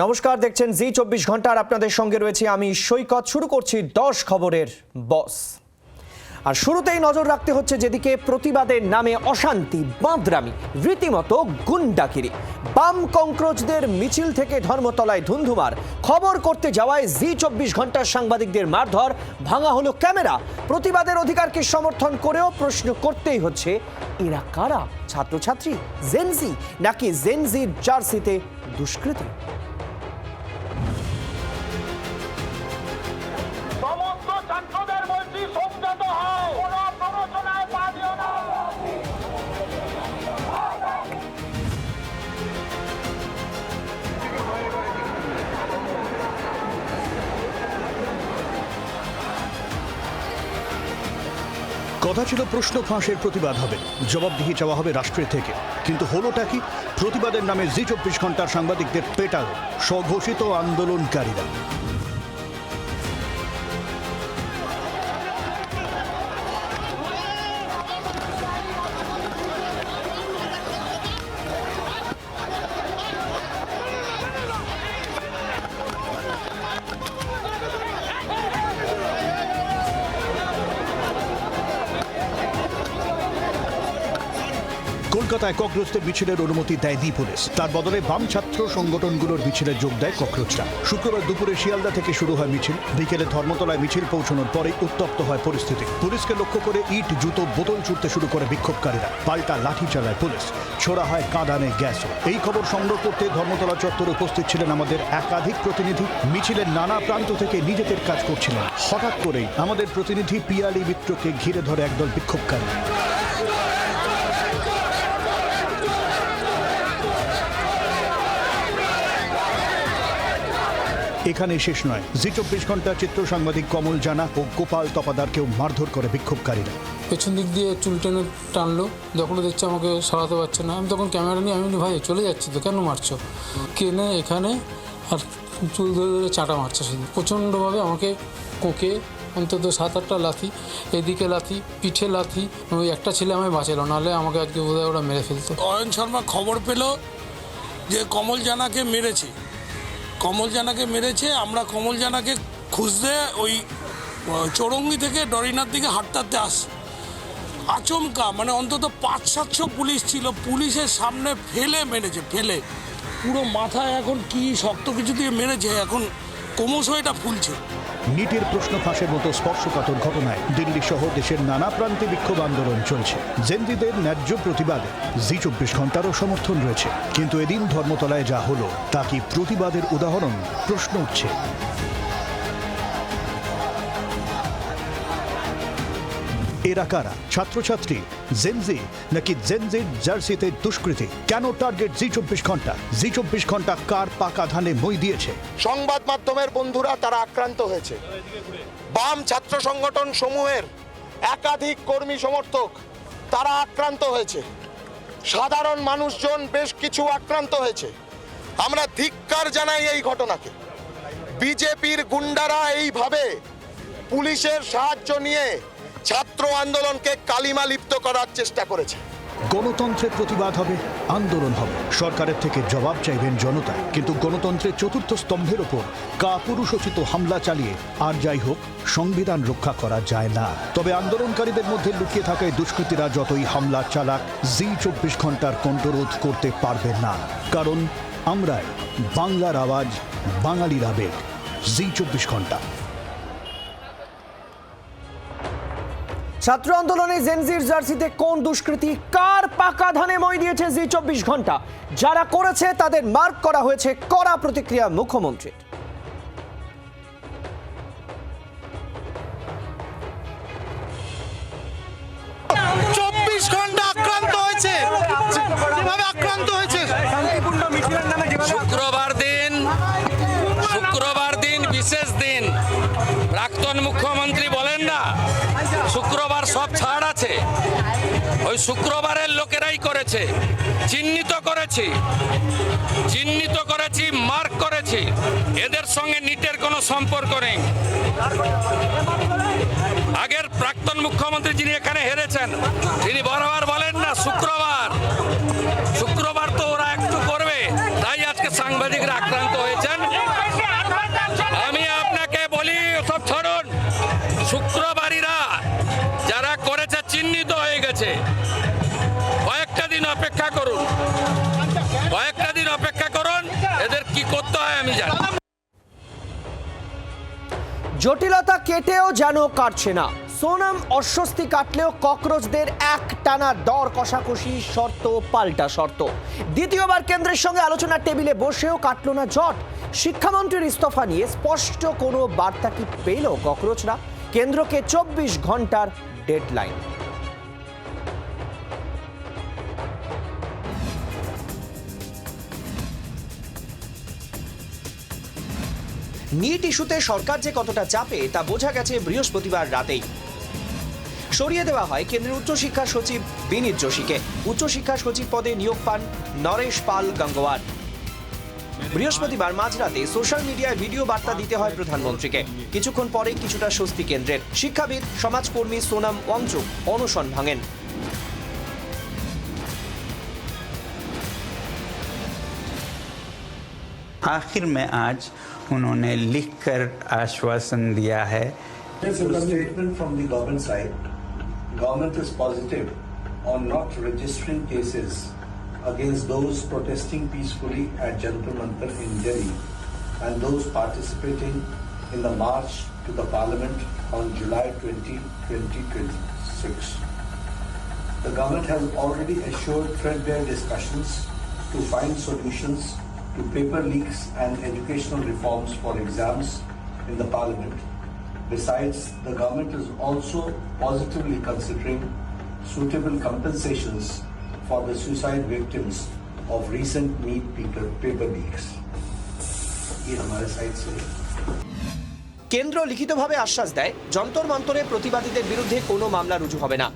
নমস্কার, দেখছেন জি24 ঘন্টা আর আপনাদের সঙ্গে রয়েছে আমি সৈকত। শুরু করছি 10 খবরের বস। আর শুরুতেই নজর রাখতে হচ্ছে যেদিকে প্রতিবাদের নামে অশান্তি, বাঁদরামি, রীতিমতো গুন্ডাগিরি। বাম কংক্রোচদের মিছিল থেকে ধর্মতলায় ধুন্ধুমার, খবর করতে যাওয়ায় জি24 ঘন্টার সাংবাদিকদের মারধর, ভাঙা হলো ক্যামেরা। প্রতিবাদের অধিকারকে সমর্থন করেও প্রশ্ন করতেই হচ্ছে, এরা কারা? ছাত্রছাত্রী, জেনজি, নাকি জেনজির জার্সিতে দুষ্কৃতী? কথা ছিল প্রশ্ন ফাঁসের প্রতিবাদ হবে, জবাবদিহি চাওয়া হবে রাষ্ট্রের থেকে, কিন্তু হলোটা কি? প্রতিবাদের নামে জি24 ঘন্টার সাংবাদিকদের পেটালো স্বঘোষিত আন্দোলনকারীরা। কলকাতায় ককরোচদের মিছিলের অনুমতি দেয়নি পুলিশ, তার বদলে বাম ছাত্র সংগঠনগুলোর মিছিলে যোগ দেয় ককরোচরা। শুক্রবার দুপুরে শিয়ালদা থেকে শুরু হয় মিছিল। বিকেলে ধর্মতলায় মিছিল পৌঁছানোর পরেই উত্তপ্ত হয় পরিস্থিতি। পুলিশকে লক্ষ্য করে ইট, জুতো, বোতল ছুটতে শুরু করে বিক্ষোভকারীরা। পাল্টা লাঠি চালায় পুলিশ, ছোড়া হয় কাঁদানে গ্যাসও। এই খবর সংগ্রহ করতে ধর্মতলা চত্বরে উপস্থিত ছিলেন আমাদের একাধিক প্রতিনিধি। মিছিলের নানা প্রান্ত থেকে নিজেদের কাজ করছিলেন। হঠাৎ করেই আমাদের প্রতিনিধি পিয়ালি মিত্রকে ঘিরে ধরে একদল বিক্ষোভকারী। এখানে শেষ নয়, জি24 ঘন্টা চিত্র সাংবাদিক কমল জানা ও গোপাল তপাদারকেও মারধর করে বিক্ষোভকারীরা। পেছন দিক দিয়ে চুল টেনে টানলো, যখন দেখছে আমাকে সরাতে পারছে না। আমি তখন ক্যামেরা নিয়ে আমি ভাই চলে যাচ্ছি তো, কেন মারছো? কেনে এখানে আর চুল ধরে ধরে চাটা মারছে, শুধু প্রচণ্ডভাবে আমাকে কোকে অন্তত 7-8টা লাথি, এদিকে লাথি, পিঠে লাথি। ওই একটা ছেলে আমায় বাঁচালো, নাহলে আমাকে আজকে বোধহয় ওরা মেরে ফেলতো। অয়ন শর্মা খবর পেল যে কমল জানাকে মেরেছে। আমরা কমল জানাকে খুঁজতে ওই চৌরঙ্গি থেকে ডরিনার দিকে হাঁটতে হাঁটতে আসি। আচমকা মানে অন্তত 500-700 পুলিশ ছিল, পুলিশের সামনে ফেলে মেরেছে, ফেলে পুরো মাথায় এখন কি শক্ত কিছু দিয়ে মেরেছে, এখন ক্রমশ এটা ফুলছে। নিটের প্রশ্ন ফাঁসের মতো স্পর্শকাতর ঘটনায় দিল্লি সহ দেশের নানা প্রান্তে বিক্ষোভ আন্দোলন চলছে। জেনজিদের ন্যায্য প্রতিবাদে জি24 ঘন্টারও সমর্থন রয়েছে, কিন্তু এদিন ধর্মতলায় যা হলো তা কি প্রতিবাদের উদাহরণ? প্রশ্ন উঠছে। এরা কারা? ছাত্রছাত্রী, জেনজি, নাকি জেনজির জার্সিতে দুষ্কৃতী? কেন টার্গেট জি24 ঘন্টা? জি24 ঘন্টা কার পাকা ধানে মই দিয়েছে? সংবাদ মাধ্যমের বন্ধুরা তারা আক্রান্ত হয়েছে। বাম ছাত্র সংগঠন সমূহের একাধিক কর্মী সমর্থক তারা আক্রান্ত হয়েছে। সাধারণ মানুষজন বেশ কিছু আক্রান্ত হয়েছে। আমরা ধিক্কার জানাই এই ঘটনাকে। বিজেপির গুন্ডারা এইভাবে পুলিশের সাহায্য নিয়ে ছাত্র আন্দোলনকে কালিমা লিপ্ত করার চেষ্টা করেছে। গণতন্ত্রের প্রতিবাদ হবে, আন্দোলন হবে, সরকারের থেকে জবাব চাইবেন জনতা। কিন্তু গণতন্ত্রের চতুর্থ স্তম্ভের ওপর কাপুরুষোচিত হামলা চালিয়ে আর যাই হোক সংবিধান রক্ষা করা যায় না। তবে আন্দোলনকারীদের মধ্যে লুকিয়ে থাকা এই দুষ্কৃতীরা যতই হামলা চালাক, জি24 ঘন্টার কণ্ঠরোধ করতে পারবে না। কারণ আমরাই বাংলার আওয়াজ, বাঙালির আবেগ। জি24 ঘন্টা। ছাত্র আন্দোলনে জেনজির জার্সিতে কোন দুষ্কৃতী, কার পাকা ধানে মই দিয়েছে জি24 ঘন্টা? যারা করেছে তাদের মার্ক করা হয়েছে, কড়া প্রতিক্রিয়া মুখ্যমন্ত্রীর। 24 ঘন্টা আক্রান্ত হয়েছে, যেভাবে আক্রান্ত হয়েছে। শুক্রবার দিন বিশেষ দিন। প্রাক্তন মুখ্যমন্ত্রী বলেন না শুক্রবার সব ছাড় আছে, ওই শুক্রবারের লোকেরাই করেছে। চিহ্নিত করেছি, মার্ক করেছি। এদের সঙ্গে নিটের কোনো সম্পর্ক নেই। আগের প্রাক্তন মুখ্যমন্ত্রী যিনি এখানে হেরেছেন, তিনি বরাবর বলেন না শুক্রবার তো ওরা একটু করবে, তাই আজকে সাংবাদিকরা আক্রান্ত হয়েছেন। আমি আপনাকে বলি সব ছাড়ুন, শুক্রবারীরা যারা করেছে চিহ্নিত হয়ে গেছে। কয়েকটা দিন অপেক্ষা করুন, এদের কি করতে হয় আমি জানি। জটিলতা কেটেও যেন কাটছে না। সোনাম অস্বস্তি কাটলেও ককরোচদের এক টানা দর কষাকষি, শর্ত পাল্টা শর্ত। দ্বিতীয়বার কেন্দ্রের সঙ্গে আলোচনার টেবিলে বসেও কাটল না জট। শিক্ষামন্ত্রীর ইস্তফা নিয়ে স্পষ্ট কোনো বার্তা কি পেল ককরোচরা? কেন্দ্রকে 24 ঘন্টার ডেডলাইন। নিট ইস্যুতে সরকার যে কতটা চাপে তা বোঝা গেছে বৃহস্পতিবার রাতেই। সরিয়ে দেওয়া হয় কেন্দ্রের উচ্চশিক্ষা সচিব বিনীত যোশীকে। উচ্চশিক্ষা সচিব পদে নিয়োগ পান নরেশ পাল গঙ্গোয়ার। বৃহস্পতিবার মাঝরাতে সোশ্যাল মিডিয়ায় ভিডিও বার্তা দিতে হয় প্রধানমন্ত্রীকে। কিছুক্ষণ পরেই কিছুটা স্বস্তি কেন্দ্রের। শিক্ষাবিদ সমাজকর্মী সোনাম ওয়াংচুক অনশন ভাঙেন। आखिर में आज उन्होंने लिखकर आश्वासन दिया है। There's a statement from the government side. Government is positive on not registering cases against those protesting peacefully at Jantar Mantar in Delhi and those participating in the march to the parliament on July 20, 2026. The government has already assured threadbare discussions to find solutions to paper leaks and educational reforms for exams in the parliament. Besides, the government is also positively considering suitable compensations for the suicide victims of recent NEET paper leaks. ये हमारे side से কেন্দ্র লিখিতভাবে আশ্বাস দেয়, যন্তর মন্তরে প্রতিবাদীদের বিরুদ্ধে কোনো মামলা রুজু হবে না।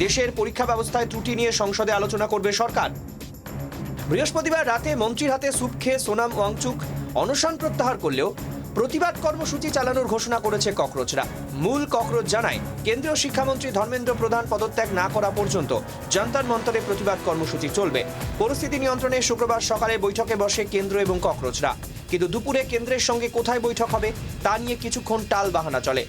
দেশের পরীক্ষা ব্যবস্থায় ত্রুটি নিয়ে সংসদে আলোচনা করবে সরকার। বৃহস্পতিবার রাতে মন্ত্রীর হাতে স্যুপ খেয়ে সোনাম ওয়াংচুক অনশন প্রত্যাহার করলেও প্রতিবাদ কর্মসূচি চালানোর ঘোষণা করেছে ককরোচরা। মূল ককরোচ জানায়, কেন্দ্রীয় শিক্ষামন্ত্রী ধর্মেন্দ্র প্রধান পদত্যাগ না করা পর্যন্ত যন্তর মন্তরে প্রতিবাদ কর্মসূচি চলবে। পরিস্থিতি নিয়ন্ত্রণে শুক্রবার সকালে বৈঠকে বসে কেন্দ্র এবং ককরোচরা। কিন্তু দুপুরে কেন্দ্রের সঙ্গে কোথায় বৈঠক হবে তা নিয়ে কিছুক্ষণ টাল বাহানা চলে।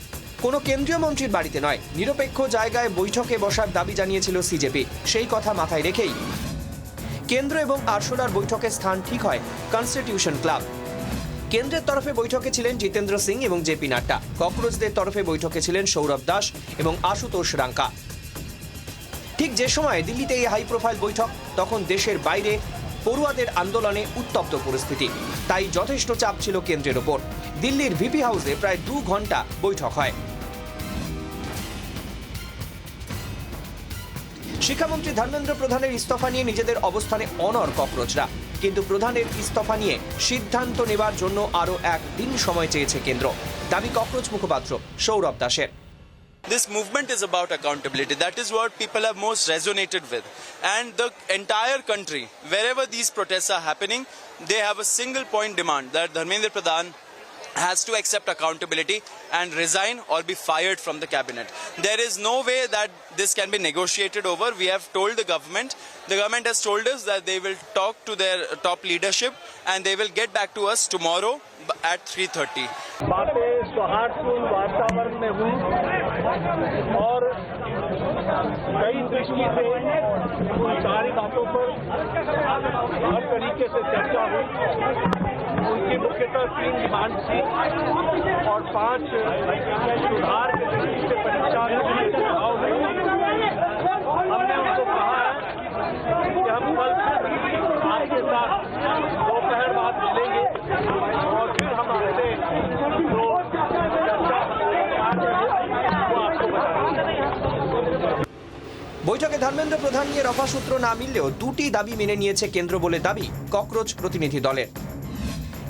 কোনো কেন্দ্রীয় মন্ত্রীর বাড়িতে নয়, নিরপেক্ষ জায়গায় বৈঠকে বসার দাবি জানিয়েছিল সিজেপি। সেই কথা মাথায় রেখেই কেন্দ্র এবং আরশোলার বৈঠকের স্থান ঠিক হয় কনস্টিটিউশন ক্লাব। কেন্দ্রের তরফে বৈঠকে ছিলেন জিতেন্দ্র সিং এবং জেপি নাড্ডা। ককরোচদের তরফে বৈঠকে ছিলেন সৌরভ দাস এবং আশুতোষ রাঙ্কা। ঠিক যে সময় দিল্লিতে এই হাই প্রোফাইল বৈঠক, তখন দেশের বাইরে পড়ুয়াদের আন্দোলনে উত্তপ্ত পরিস্থিতি। তাই যথেষ্ট চাপ ছিল কেন্দ্রের ওপর। দিল্লির ভিপি হাউসে প্রায় 2 ঘন্টা বৈঠক হয়। শিক্ষামন্ত্রী ধর্মেন্দ্র প্রধানের ইস্তফা নিয়ে নিজেদের অবস্থানে অনড় ককরোচরা। কিন্তু প্রধানের ইস্তফা নিয়ে সিদ্ধান্ত নেবার জন্য আরও 1 দিন সময় চেয়েছে কেন্দ্র। দাবি ককরোচ মুখপাত্র সৌরভ দাসের। This movement is about accountability. That is what people have most resonated with. And the entire country, wherever these protests are happening, they have a single point demand that Dharmendra Pradhan has to accept accountability and resign or be fired from the cabinet. There is no way that this can be negotiated over. We have told the government has told us that they will talk to their top leadership and they will get back to us tomorrow at 3:30. बातें सौहार्दपूर्ण वातावरण में हुई और कई दृष्टि से सारी बातों पर हर तरीके से चर्चा हुई। उनकी मुख्यतः 3 डिमांड थी और 5 सुधार के दृष्टि से परीक्षा में सुझाव हुए। हमने उनको कहा है कि हम कल आपके साथ दोपहर बाद मिलेंगे और फिर हम आपसे जो चर्चा वो आपको बताएंगे। বৈঠকে ধর্মেন্দ্র প্রধান নিয়ে রফা সূত্র না মিললেও 2টি দাবি মেনে নিয়েছে কেন্দ্র বলে দাবি ককরোচ প্রতিনিধি দলের।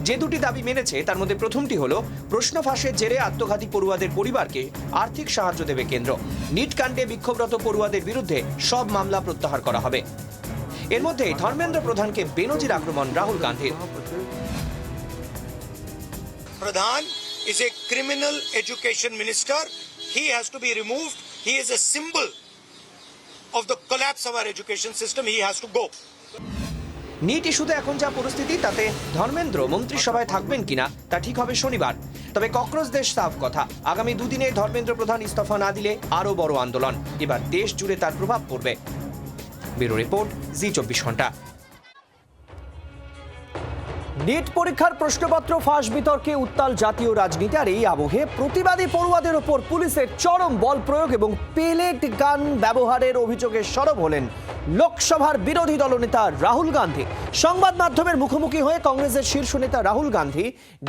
যে 2টি দাবি মেনেছে তার মধ্যে প্রথমটি হলো, প্রশ্ন ফাঁসের জেরে আত্মঘাতী পড়ুয়াদের পরিবারকে আর্থিক সাহায্য দেবে কেন্দ্র। নিট কাণ্ডে বিক্ষোভরত পড়ুয়াদের বিরুদ্ধে সব মামলা প্রত্যাহার করা হবে। এর মধ্যে ধর্মেন্দ্র প্রধানকে বেনজির আক্রমণ রাহুল গান্ধীর। Pradhan is a criminal education minister. He has to be removed. He is a symbol of the collapse of our education system. He has to go. NEET ইস্যুতে এখন যা পরিস্থিতি তাতে ধর্মেন্দ্র মন্ত্রিসভায় থাকবেন কিনা তা ঠিক হবে শনিবার। তবে ককরোচ দেশ সাফ কথা, আগামী দুদিনে ধর্মেন্দ্র প্রধান ইস্তফা না দিলে আরও বড় আন্দোলন, এবার দেশ জুড়ে তার প্রভাব পড়বে। ব্যুরো রিপোর্ট, জি24 ঘন্টা। নিট পরীক্ষার প্রশ্নপত্র ফাঁস বিতর্কে উত্তাল জাতীয় রাজনীতি, আর এই আবহে প্রতিবাদী পড়ুয়াদের ওপর পুলিশের চরম বল প্রয়োগ এবং পেলেট গান ব্যবহারের অভিযোগে সরব হলেন লোকসভার বিরোধী দলনেতা রাহুল গান্ধী। সংবাদ মাধ্যমের মুখোমুখি হয়ে কংগ্রেসের শীর্ষ নেতা রাহুল গান্ধী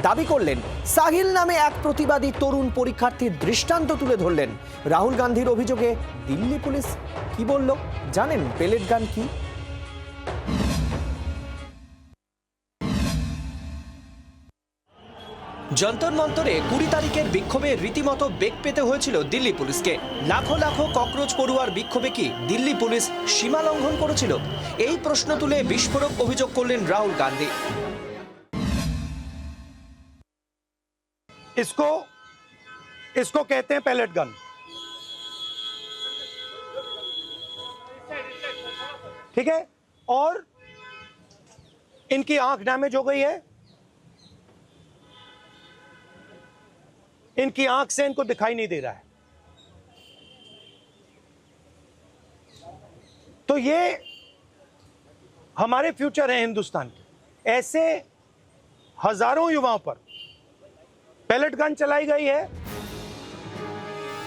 দাবি করলেন, সাহিল নামে এক প্রতিবাদী তরুণ পরীক্ষার্থীর দৃষ্টান্ত তুলে ধরলেন। রাহুল গান্ধীর অভিযোগে দিল্লি পুলিশ কি বলল জানেন? পেলেট গান কি? যন্তর মন্তরে 20 তারিখের বিক্ষোভে রীতিমতো বেগ পেতে হয়েছিল দিল্লি পুলিশকে। লাখো লাখো ককরোচ পড়ুয়ার বিক্ষোভে কি দিল্লি পুলিশ সীমা লঙ্ঘন করেছিল? এই প্রশ্ন তুলে বিস্ফোরক অভিযোগ করলেন রাহুল গান্ধী। इसको कहते हैं पैलेट गन। ठीक है, और इनकी आंख डैमेज हो गई है, इनकी आंख से इनको दिखाई नहीं दे रहा है। तो ये हमारे फ्यूचर है हिंदुस्तान के। ऐसे हजारों युवाओं पर पैलेट गन चलाई गई है।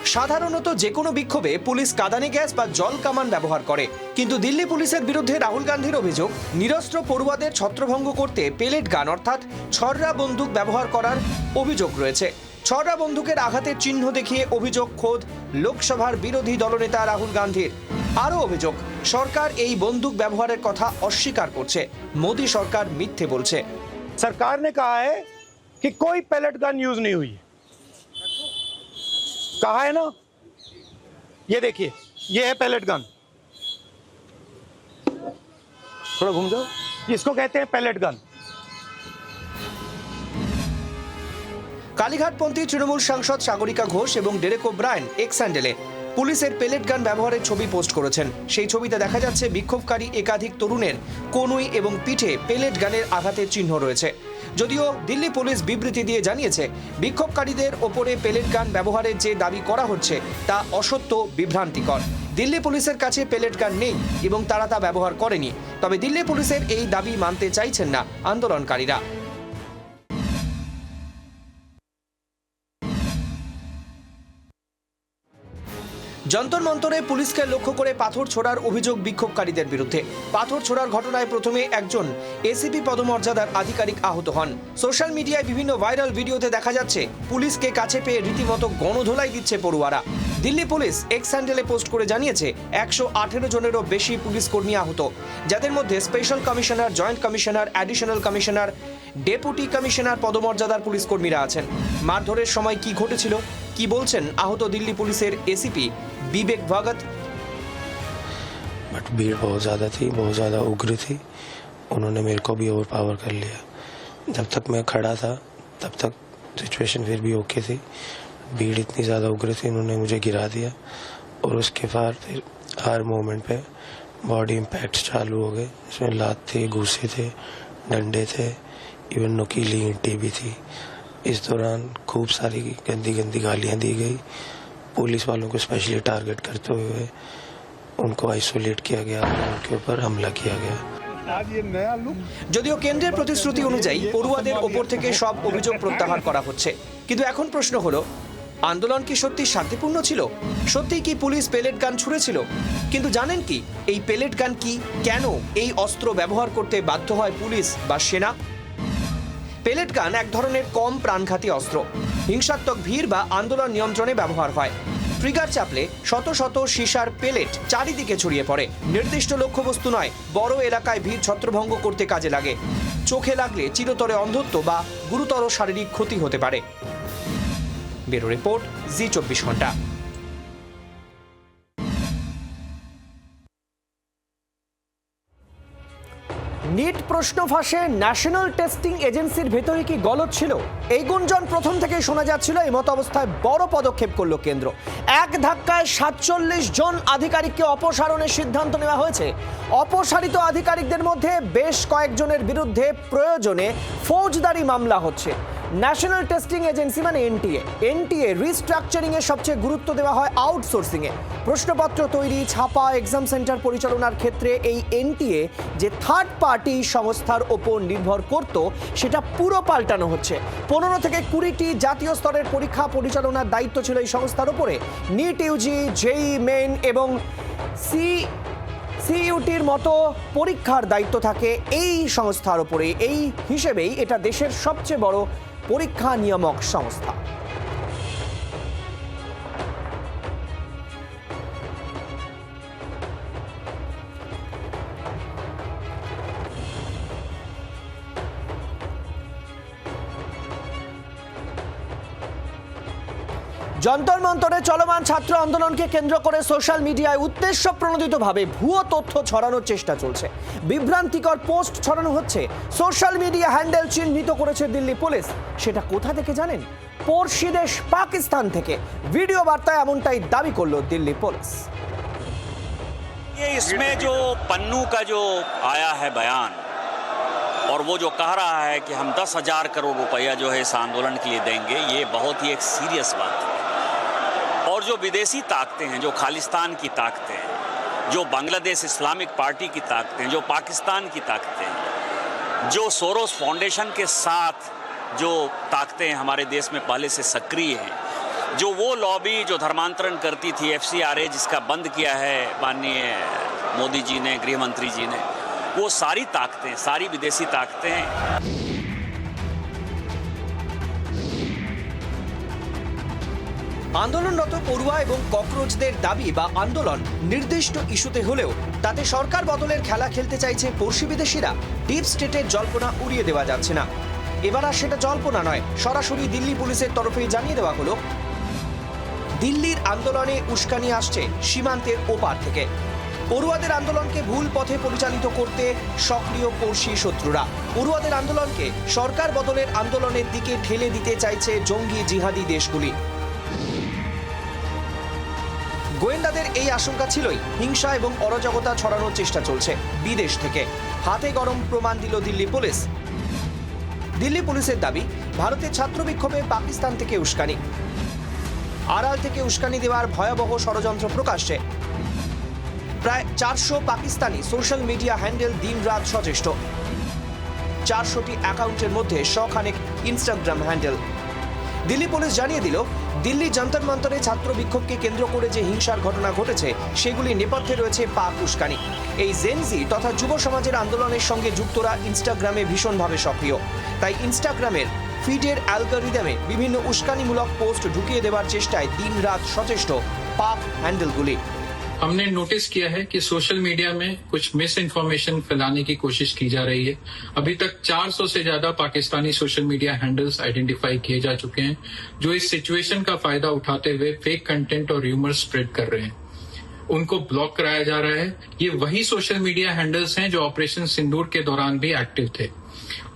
সাধারণত যে কোনো বিক্ষোভে পুলিশ কাঁদানে গ্যাস বা জল কামান ব্যবহার করে, কিন্তু দিল্লি পুলিশের বিরুদ্ধে রাহুল গান্ধীর অভিযোগ, নিরস্ত্র পড়ুয়াদের ছত্রভঙ্গ করতে পেলেট গান অর্থাৎ ছররা বন্দুক ব্যবহার করার অভিযোগ রয়েছে। ছররা বন্দুকের আঘাতের চিহ্ন দেখিয়ে অভিযোগ খোদ লোকসভার বিরোধী দলনেতা রাহুল গান্ধীর। আরও অভিযোগ, সরকার এই বন্দুক ব্যবহারের কথা অস্বীকার করছে, মোদী সরকার মিথ্যে বলছে। सरकार ने कहा है कि कोई पैलेट गन यूज नहीं हुई है। कहा है ना, ये देखिए, ये है पैलेट गन। थोड़ा घूम जाओ, इसको कहते हैं पैलेट गन। কালীঘাটপন্থী তৃণমূল সাংসদ সাগরিকা ঘোষ এবং ডেরেক ওব্রায়েন এক্স হ্যান্ডেলে পুলিশের পেলেট গান ব্যবহারের ছবি পোস্ট করেছেন। সেই ছবিতে দেখা যাচ্ছে বিক্ষোভকারী একাধিক তরুণের কনুই এবং পিঠে পেলেট গানের আঘাতের চিহ্ন রয়েছে। যদিও দিল্লি পুলিশ বিবৃতি দিয়ে জানিয়েছে, বিক্ষোভকারীদের ওপরে পেলেট গান ব্যবহারের যে দাবি করা হচ্ছে তা অসত্য, বিভ্রান্তিকর। দিল্লি পুলিশের কাছে পেলেট গান নেই এবং তারা তা ব্যবহার করেনি। তবে দিল্লি পুলিশের এই দাবি মানতে চাইছেন না আন্দোলনকারীরা। যন্তর মন্তরে পুলিশকে লক্ষ্য করে পাথর ছোড়ার অভিযোগ বিক্ষোভকারীদের বিরুদ্ধে। পাথর ছোড়ার ঘটনায় প্রথমে একজন এসিপি পদমর্যাদার আধিকারিক আহত হন। সোশ্যাল মিডিয়ায় বিভিন্ন ভাইরাল ভিডিওতে দেখা যাচ্ছে পুলিশকে কাছে পেয়ে রীতিমতো গণধোলাই দিচ্ছে পড়ুয়ারা। দিল্লি পুলিশ এক্স হ্যান্ডেলে পোস্ট করে জানিয়েছে 118 জনেরও বেশি পুলিশ কর্মী আহত, যাদের মধ্যে special commissioner, joint commissioner, additional commissioner, deputy commissioner পদমর্যাদার পুলিশ কর্মীরা আছেন। মারধরের সময় কি ঘটেছিল, কি বলছেন আহত দিল্লি পুলিশের এসিপি विवेक भगत। बट भीड़ बहुत ज़्यादा थी, बहुत ज़्यादा उग्र थी। उन्होंने मेरे को भी ओवर पावर कर लिया। जब तक मैं खड़ा था तब तक सिचुएशन फिर भी ओके थी। भीड़ इतनी ज़्यादा उग्र थी, उन्होंने मुझे गिरा दिया और उसके बाद फिर हर मोमेंट पे बॉडी इम्पैक्ट्स चालू हो गए। इसमें लात थे, घूसे थे, डंडे थे, इवन नुकीली ईंटें भी थी। इस दौरान खूब सारी गंदी गंदी गालियाँ दी गई। पुलिस वालों को स्पेशली टारगेट करते हुए उनको आइसोलेट किया गया, उनके ऊपर हमला किया गया। যদিও কেন্দ্রের প্রতিশ্রুতি অনুযায়ী পড়ুয়াদের ওপর থেকে সব অভিযোগ প্রত্যাহার করা হচ্ছে, কিন্তু এখন প্রশ্ন হলো, আন্দোলন কি সত্যি শান্তিপূর্ণ ছিল? সত্যিই কি পুলিশ পেলেট গান ছুড়েছিল? কিন্তু জানেন কি এই পেলেট গান কি, কেন এই অস্ত্র ব্যবহার করতে বাধ্য হয় পুলিশ বা সেনা? পেলেট গান এক ধরনের কম প্রাণঘাতী অস্ত্র। হিংসাত্মক ভিড় বা আন্দোলন নিয়ন্ত্রণে ব্যবহার হয়। ট্রিগার চাপলে শত শত সীসার পেলেট চারিদিকে ছড়িয়ে পড়ে। নির্দিষ্ট লক্ষ্যবস্তু নয়, বড় এলাকায় ভিড় ছত্রভঙ্গ করতে কাজে লাগে। চোখে লাগলে চিরতরে অন্ধত্ব বা গুরুতর শারীরিক ক্ষতি হতে পারে। ব্যুরো রিপোর্ট, জি24 ঘন্টা। নিট প্রশ্ন ফাঁসে ন্যাশনাল টেস্টিং এজেন্সির ভেতরে কি গলদ ছিল? এই গুঞ্জন প্রথম থেকেই শোনা যাচ্ছিল। এই মত অবস্থায় বড় পদক্ষেপ করল কেন্দ্র। এক ধাক্কায় 47 জন আধিকারিককে অপসারণের সিদ্ধান্ত নেওয়া হয়েছে। অপসারিত আধিকারিকদের মধ্যে বেশ কয়েকজনের বিরুদ্ধে প্রয়োজনে ফৌজদারি মামলা হচ্ছে। ন্যাশনাল টেস্টিং এজেন্সি মানে এনটিএ রিস্ট্রাকচারিং এ সবচেয়ে গুরুত্ব দেওয়া হয় আউটসোর্সিং এ। প্রশ্নপত্র তৈরি, ছাপা, এক্সাম সেন্টার পরিচালনার ক্ষেত্রে এই এনটিএ যে থার্ড পার্টি সংস্থার ওপর নির্ভর করত, সেটা পুরো পাল্টানো হচ্ছে। 15 থেকে 20টি জাতীয় স্তরের পরীক্ষা পরিচালনার দায়িত্ব ছিল এই সংস্থার ওপরে। নিট, ইউজি, জেই মেন এবং সিইউটির মতো পরীক্ষার দায়িত্ব থাকে এই সংস্থার ওপরে। এই হিসেবেই এটা দেশের সবচেয়ে বড় পরীক্ষা নিয়ামক সংস্থা। যন্তর মন্তরে চলমান ছাত্র আন্দোলনকে কেন্দ্র করে সোশ্যাল মিডিয়ায় উদ্দেশ্য প্রণোদিতভাবে ভুয়ো তথ্য ছড়ানোর চেষ্টা চলছে। বিভ্রান্তিকর পোস্ট ছড়ানো হচ্ছে। সোশ্যাল মিডিয়া হ্যান্ডেল চিহ্নিত করেছে দিল্লি পুলিশ। সেটা কোথা থেকে জানেন? পড়শি দেশ পাকিস্তান থেকে। ভিডিও বার্তায় এমনটাই দাবি করল দিল্লি পুলিশ। इसमें जो पन्नू का जो आया है बयान और वो जो कह रहा है कि हम 10,000 करोड़ रुपया जो है इस आंदोलन के लिए देंगे, ये बहुत ही एक सीरियस बात है। और जो विदेशी ताकतें हैं, जो खालिस्तान की ताकतें हैं, जो बांग्लादेश इस्लामिक पार्टी की ताकतें हैं, जो पाकिस्तान की ताकतें हैं, जो सोरोस फाउंडेशन के साथ जो ताकतें हमारे देश में पहले से सक्रिय हैं, जो वो लॉबी जो धर्मांतरण करती थी FCRA, जिसका बंद किया है माननीय मोदी जी ने, गृह मंत्री जी ने, वो सारी ताकतें, सारी विदेशी ताकतें আন্দোলনরত পড়ুয়া এবং ককরোচদের দাবি বা আন্দোলন নির্দিষ্ট ইস্যুতে হলেও তাতে সরকার বদলের খেলা খেলতে চাইছে পড়শি বিদেশিরা। ডিপ স্টেটের জল্পনা উড়িয়ে দেওয়া যাচ্ছে না। এবার আর সেটা জল্পনা নয়, সরাসরি দিল্লি পুলিশের তরফেই জানিয়ে দেওয়া হলো দিল্লির আন্দোলনে উস্কানি আসছে সীমান্তের ওপার থেকে। পড়ুয়াদের আন্দোলনকে ভুল পথে পরিচালিত করতে সক্রিয় পড়শি শত্রুরা পড়ুয়াদের আন্দোলনকে সরকার বদলের আন্দোলনের দিকে ঠেলে দিতে চাইছে জঙ্গি জিহাদি দেশগুলি। গোয়েন্দাদের এই আশঙ্কা ছিলই। হিংসা এবং অরাজকতা ছড়ানোর চেষ্টা চলছে বিদেশ থেকে। হাতে গরম প্রমাণ দিল দিল্লি পুলিশ। দিল্লি পুলিশের দাবি, ভারতের ছাত্র বিক্ষোভে পাকিস্তান থেকে উস্কানি, আড়াল থেকে উস্কানি দেওয়ার ভয়াবহ ষড়যন্ত্র প্রকাশ্যে। প্রায় 400 পাকিস্তানি সোশ্যাল মিডিয়া হ্যান্ডেল দিনরাত সচেষ্ট। 400টি অ্যাকাউন্টের মধ্যে শখানেক ইনস্টাগ্রাম হ্যান্ডেল। দিল্লি পুলিশ জানিয়ে দিল, দিল্লি যন্তর মন্তরে ছাত্র বিক্ষোভকে কেন্দ্র করে যে হিংসার ঘটনা ঘটেছে, সেগুলি নেপথ্যে রয়েছে পাক উস্কানি। এই জেনজি তথা যুব সমাজের আন্দোলনের সঙ্গে যুক্তরা ইনস্টাগ্রামে ভীষণভাবে সক্রিয়। তাই ইনস্টাগ্রামের ফিডের অ্যালগরিদমে বিভিন্ন উস্কানিমূলক পোস্ট ঢুকিয়ে দেওয়ার চেষ্টায় দিনরাত সচেষ্ট পাক হ্যান্ডেলগুলি। हमने नोटिस किया है कि सोशल मीडिया में कुछ मिस इन्फॉर्मेशन फैलाने की कोशिश की जा रही है। अभी तक 400 से ज्यादा Pakistani social media handles identify किए जा चुके हैं, जो इस सिचुएशन का फायदा उठाते हुए फेक कंटेंट और र्यूमर स्प्रेड कर रहे हैं। उनको ब्लॉक कराया जा रहा है। ये वही सोशल मीडिया हैंडल्स हैं जो ऑपरेशन सिंदूर के दौरान भी एक्टिव थे।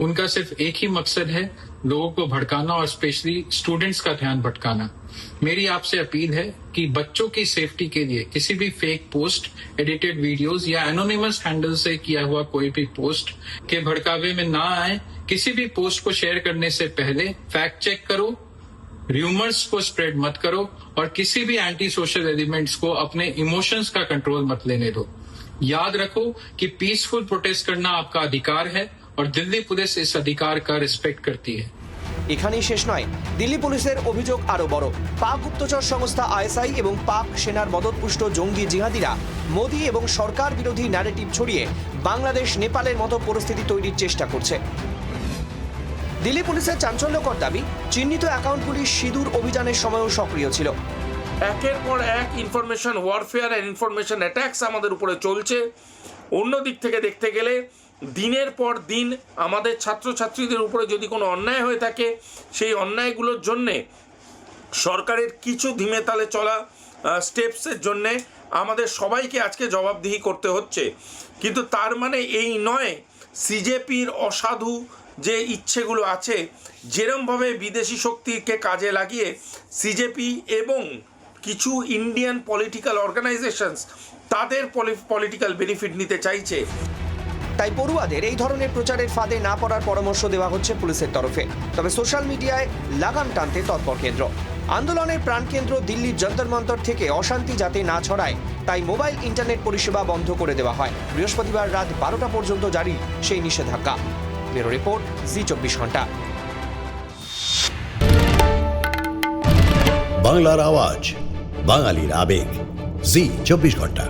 उनका सिर्फ एक ही मकसद है, लोगों को भड़काना और स्पेशली स्टूडेंट्स का ध्यान भटकाना। मेरी आपसे अपील है कि बच्चों की सेफ्टी के लिए किसी भी फेक पोस्ट, एडिटेड वीडियोस या एनोनिमस हैंडल से किया हुआ कोई भी पोस्ट के भड़कावे में ना आए। किसी भी पोस्ट को शेयर करने से पहले फैक्ट चेक करो, र्यूमर्स को स्प्रेड मत करो और किसी भी एंटी सोशल एलिमेंट्स को अपने इमोशंस का कंट्रोल मत लेने दो। याद रखो कि पीसफुल प्रोटेस्ट करना आपका अधिकार है और दिल्ली पुलिस इस अधिकार का रिस्पेक्ट करती है। এখানেই শেষ নয়, দিল্লি পুলিশের অভিযোগ আরো বড়। পাক গুপ্তচর সংস্থা ISI এবং পাক সেনার মদতপুষ্ট জঙ্গি জিহাদিরা মোদি এবং সরকার বিরোধী ন্যারেটিভ ছড়িয়ে বাংলাদেশ, নেপালের মতো পরিস্থিতি তৈরির চেষ্টা করছে। দিল্লি পুলিশের চাঞ্চল্যকর দাবি, চিহ্নিত অ্যাকাউন্টগুলি সিঁদুর অভিযানের সময়ও সক্রিয় ছিল। একের পর এক ইনফরমেশন ওয়ারফেয়ার আর ইনফরমেশন অ্যাটাকস আমাদের উপরে চলছে। অন্য দিক থেকে দেখতে গেলে দিনের পর দিন আমাদের ছাত্রছাত্রীদের উপরে যদি কোনো অন্যায় হয়ে থাকে, সেই অন্যায়গুলোর জন্যে সরকারের কিছু ধিমে তালে চলা স্টেপসের জন্যে আমাদের সবাইকে আজকে জবাবদিহি করতে হচ্ছে। কিন্তু তার মানে এই নয় সিজেপির অসাধু যে ইচ্ছেগুলো আছে, যেরমভাবে বিদেশি শক্তিকে কাজে লাগিয়ে সিজেপি এবং কিছু ইন্ডিয়ান পলিটিক্যাল অর্গানাইজেশনস তাদের পলিটিক্যাল বেনিফিট নিতে চাইছে। তাই পড়ুয়াদের এই ধরনের প্রচারের ফাঁদে না পড়ার পরামর্শ দেওয়া হচ্ছে পুলিশের তরফে। তবে সোশ্যাল মিডিয়ায় লাগাম টানতে তৎপর কেন্দ্র। আন্দোলনের প্রাণকেন্দ্র দিল্লির যন্তর মন্তর থেকে অশান্তি যাতে না ছড়ায় তাই মোবাইল ইন্টারনেট পরিষেবা বন্ধ করে দেওয়া হয়। বৃহস্পতিবার রাত 12টা পর্যন্ত জারি সেই নিষেধাজ্ঞা। ব্যুরো রিপোর্ট, জি24 ঘন্টা। বাংলার আওয়াজ, বাঙালির আবেগ, জি24 ঘন্টা।